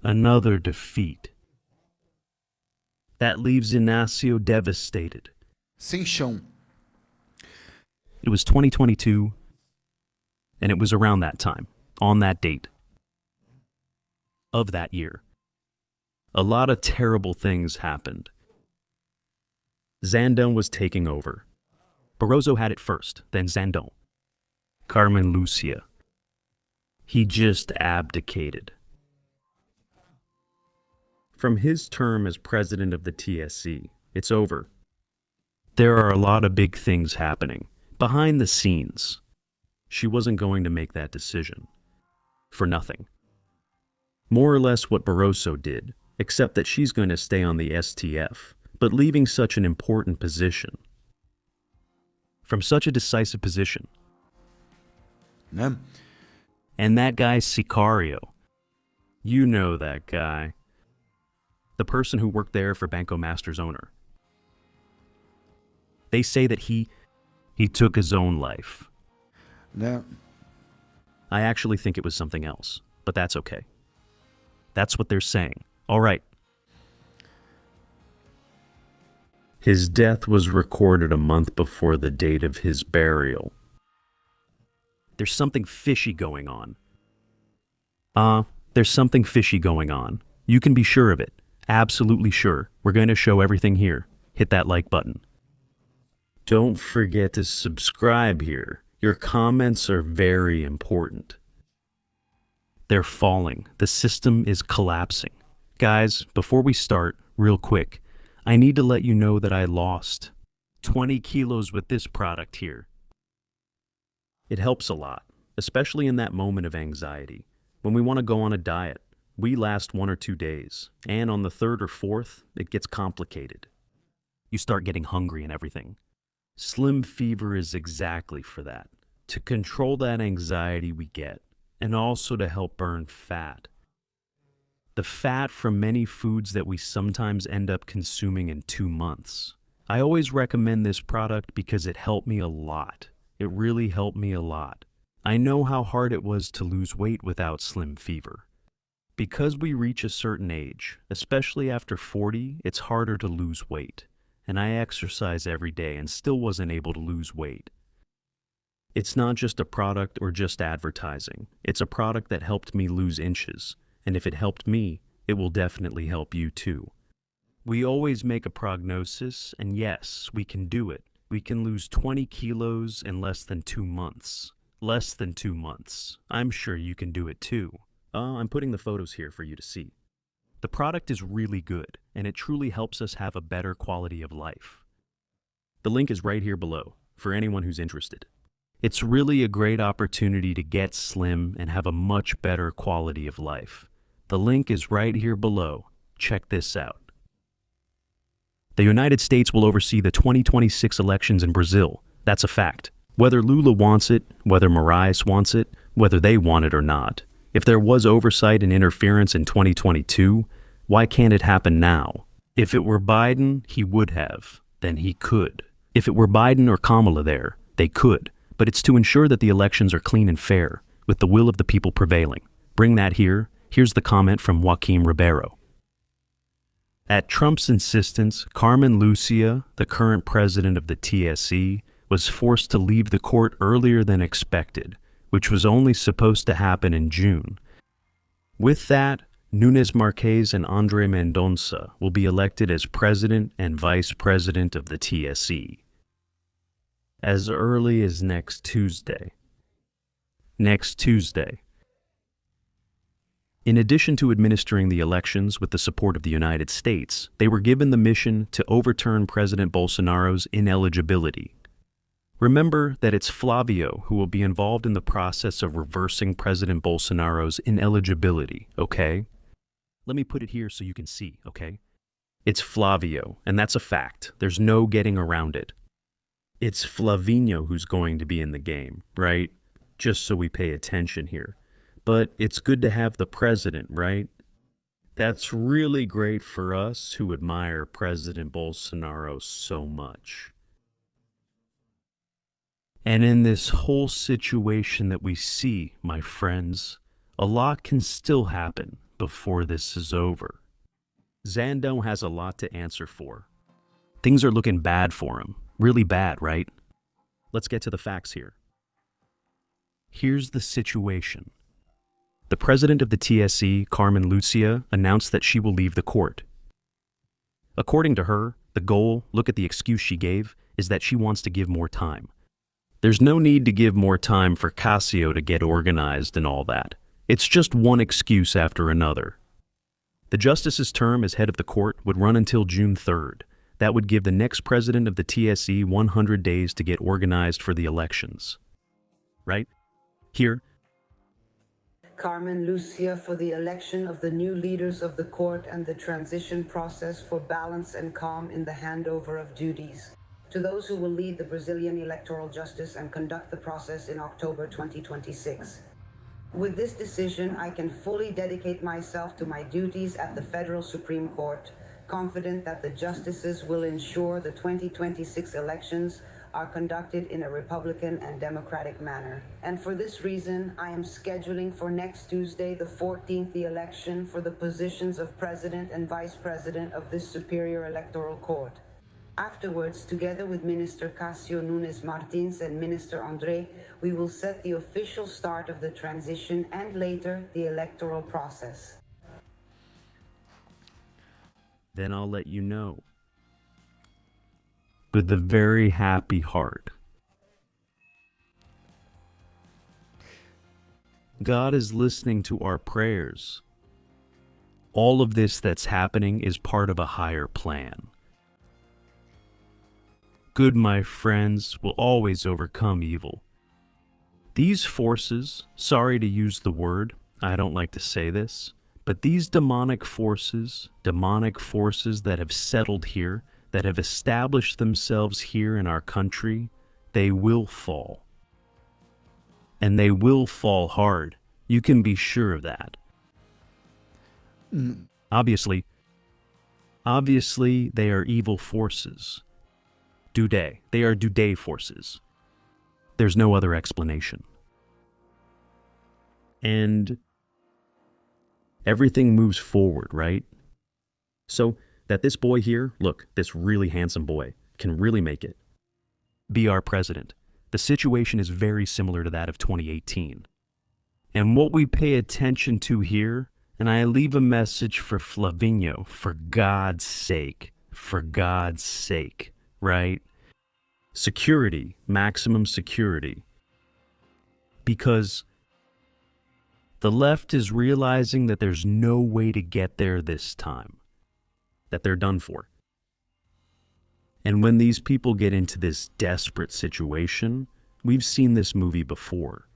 Another defeat. That leaves Inácio devastated. Sem chão. It was 2022, and it was around that time, on that date of that year. A lot of terrible things happened. Zandão was taking over. Barroso had it first, then Zandão. Carmen Lúcia. He just abdicated. From his term as president of the TSE, it's over. There are a lot of big things happening, behind the scenes. She wasn't going to make that decision. For nothing. More or less what Barroso did, except that she's going to stay on the STF, but leaving such an important position. From such a decisive position. Né? And that guy Sicario. You know that guy. The person who worked there for Banco Master's owner. They say that he took his own life. Né? I actually think it was something else, but that's okay. That's what they're saying. All right. His death was recorded a month before the date of his burial. There's something fishy going on. There's something fishy going on. You can be sure of it. Absolutely sure. We're going to show everything here. Hit that like button. Don't forget to subscribe here. Your comments are very important. They're falling. The system is collapsing. Guys, before we start, real quick, I need to let you know that I lost 20 kilos with this product here. It helps a lot, especially in that moment of anxiety. When we want to go on a diet, we last 1 or 2 days, and on the 3rd or 4th, it gets complicated. You start getting hungry and everything. Slim fever is exactly for that, to control that anxiety we get, and also to help burn fat. The fat from many foods that we sometimes end up consuming in 2 months. I always recommend this product because it helped me a lot. It really helped me a lot. I know how hard it was to lose weight without slim fever. Because we reach a certain age, especially after 40, it's harder to lose weight. And I exercise every day and still wasn't able to lose weight. It's not just a product or just advertising. It's a product that helped me lose inches. And if it helped me, it will definitely help you too. We always make a prognosis, and yes, we can do it. We can lose 20 kilos in less than 2 months. Less than 2 months. I'm sure you can do it too. I'm putting the photos here for you to see. The product is really good, and it truly helps us have a better quality of life. The link is right here below, for anyone who's interested. It's really a great opportunity to get slim and have a much better quality of life. The link is right here below. Check this out. The United States will oversee the 2026 elections in Brazil. That's a fact. Whether Lula wants it, whether Moraes wants it, whether they want it or not. If there was oversight and interference in 2022, why can't it happen now? If it were Biden, he would have. Then he could. If it were Biden or Kamala there, they could. But it's to ensure that the elections are clean and fair, with the will of the people prevailing. Bring that here. Here's the comment from Joaquim Ribeiro. At Trump's insistence, Carmen Lúcia, the current president of the TSE, was forced to leave the court earlier than expected, which was only supposed to happen in June. With that, Nunes Marques and Andre Mendonça will be elected as president and vice president of the TSE. As early as next Tuesday. Next Tuesday. In addition to administering the elections with the support of the United States, they were given the mission to overturn President Bolsonaro's ineligibility. Remember that it's Flavio who will be involved in the process of reversing President Bolsonaro's ineligibility, okay? Let me put it here so you can see, okay? It's Flavio, and that's a fact. There's no getting around it. It's Flavinho who's going to be in the game, right? Just so we pay attention here. But it's good to have the president, right? That's really great for us who admire President Bolsonaro so much. And in this whole situation that we see, my friends, a lot can still happen before this is over. Zando has a lot to answer for. Things are looking bad for him. Really bad, right? Let's get to the facts here. Here's the situation. The president of the TSE, Carmen Lúcia, announced that she will leave the court. According to her, the goal, look at the excuse she gave, is that she wants to give more time. There's no need to give more time for Kassio to get organized and all that. It's just one excuse after another. The justice's term as head of the court would run until June 3rd. That would give the next president of the TSE 100 days to get organized for the elections. Right? Here, Carmen Lúcia for the election of the new leaders of the court and the transition process for balance and calm in the handover of duties to those who will lead the Brazilian electoral justice and conduct the process in October 2026. With this decision, I can fully dedicate myself to my duties at the Federal Supreme Court, confident that the justices will ensure the 2026 elections are conducted in a Republican and democratic manner. And for this reason, I am scheduling for next Tuesday, the 14th, the election for the positions of President and Vice President of this Superior Electoral Court. Afterwards, together with Minister Kassio Nunes Martins and Minister André, we will set the official start of the transition and later the electoral process. then I'll let you know. With a very happy heart. God is listening to our prayers. All of this that's happening is part of a higher plan. Good, my friends, will always overcome evil. These forces, sorry to use the word, I don't like to say this, but these demonic forces that have settled here, that have established themselves here in our country, they will fall. And they will fall hard. You can be sure of that. Obviously, they are evil forces. They are Dude forces. There's no other explanation. And everything moves forward, right? So that this boy here, look, this really handsome boy, can really make it. Be our president. The situation is very similar to that of 2018. And what we pay attention to here, and I leave a message for Flavinho, for God's sake, right? Security, maximum security. Because the left is realizing that there's no way to get there this time, that they're done for. And when these people get into this desperate situation, we've seen this movie before.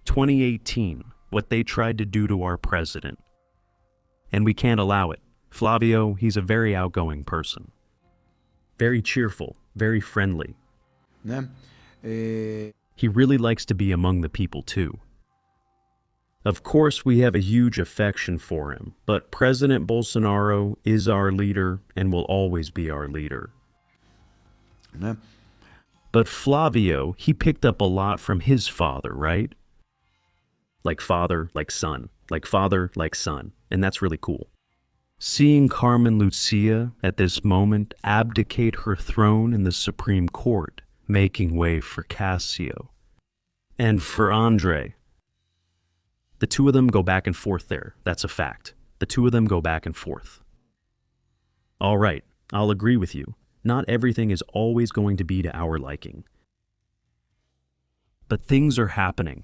2018, what they tried to do to our president. And we can't allow it. Flavio, he's a very outgoing person. Very cheerful, very friendly. Né? He really likes to be among the people too. Of course, we have a huge affection for him, but President Bolsonaro is our leader and will always be our leader. Né? But Flavio, he picked up a lot from his father, right? Like father, like son. Like father, like son. And that's really cool. Seeing Carmen Lúcia at this moment abdicate her throne in the Supreme Court, making way for Kassio. And for André. The two of them go back and forth there. That's a fact. The two of them go back and forth. All right, I'll agree with you. Not everything is always going to be to our liking. But things are happening.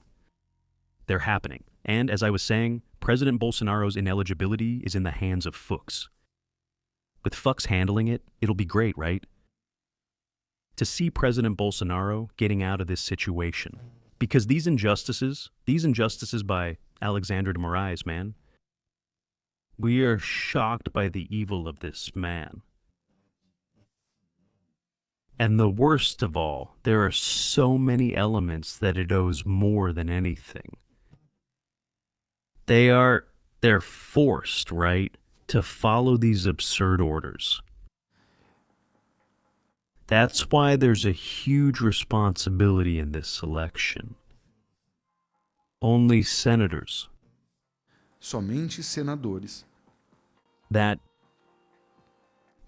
They're happening. And as I was saying, President Bolsonaro's ineligibility is in the hands of Fuchs. With Fuchs handling it, it'll be great, right? To see President Bolsonaro getting out of this situation. Because these injustices by Alexandre de Moraes, man, we are shocked by the evil of this man. And the worst of all, there are so many elements that it owes more than anything. They're forced, right, to follow these absurd orders. That's why there's a huge responsibility in this election. Only senators Somente senadores that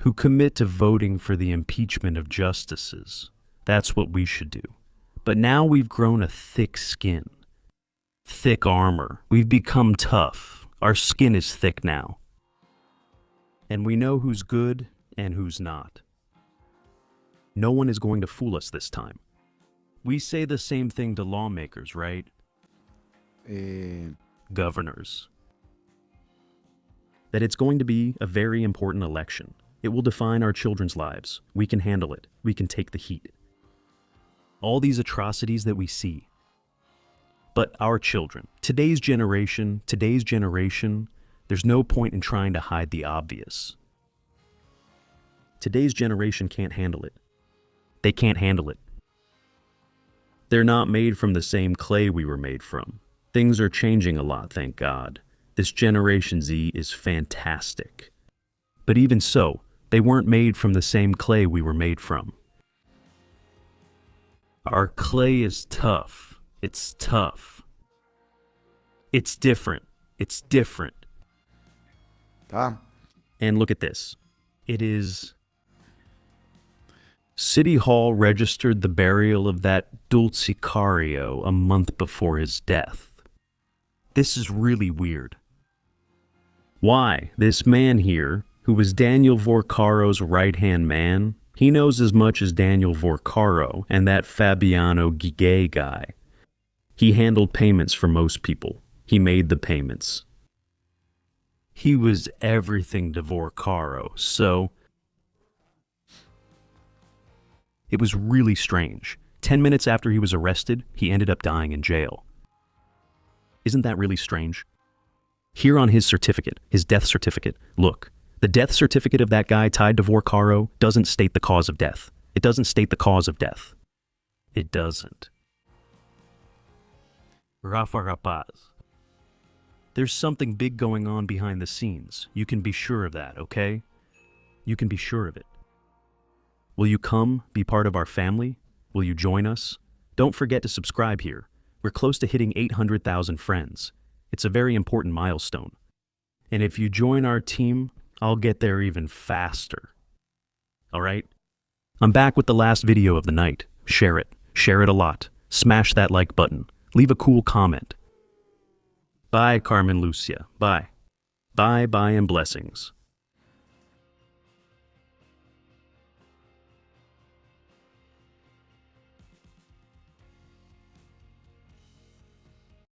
who commit to voting for the impeachment of justices. That's what we should do. But now we've grown a thick skin, thick armor. We've become tough. Our skin is thick now. And we know who's good and who's not. No one is going to fool us this time. We say the same thing to lawmakers, right? Governors. That it's going to be a very important election. It will define our children's lives. We can handle it. We can take the heat. All these atrocities that we see. But our children, today's generation, there's no point in trying to hide the obvious. Today's generation can't handle it. They can't handle it. They're not made from the same clay we were made from. Things are changing a lot, thank God. This Generation Z is fantastic. But even so, they weren't made from the same clay we were made from. Our clay is tough. It's tough. It's different. It's different. Tá? And look at this. It is... City Hall registered the burial of that Dulcicário a month before his death. This is really weird. Why? This man here, who was Daniel Vorcaro's right-hand man, he knows as much as Daniel Vorcaro and that Fabiano Gigay guy. He handled payments for most people. He made the payments. He was everything to Vorcaro, so... It was really strange. 10 minutes after he was arrested, he ended up dying in jail. Isn't that really strange? Here on his certificate, his death certificate, look, the death certificate of that guy tied to Vorcaro doesn't state the cause of death. It doesn't state the cause of death. It doesn't. Rafa Rapaz. There's something big going on behind the scenes. You can be sure of that, okay? You can be sure of it. Will you come, be part of our family? Will you join us? Don't forget to subscribe here. We're close to hitting 800,000 friends. It's a very important milestone. And if you join our team, I'll get there even faster. All right? I'm back with the last video of the night. Share it. Share it a lot. Smash that like button. Leave a cool comment. Bye, Carmen Lúcia. Bye. Bye, and blessings.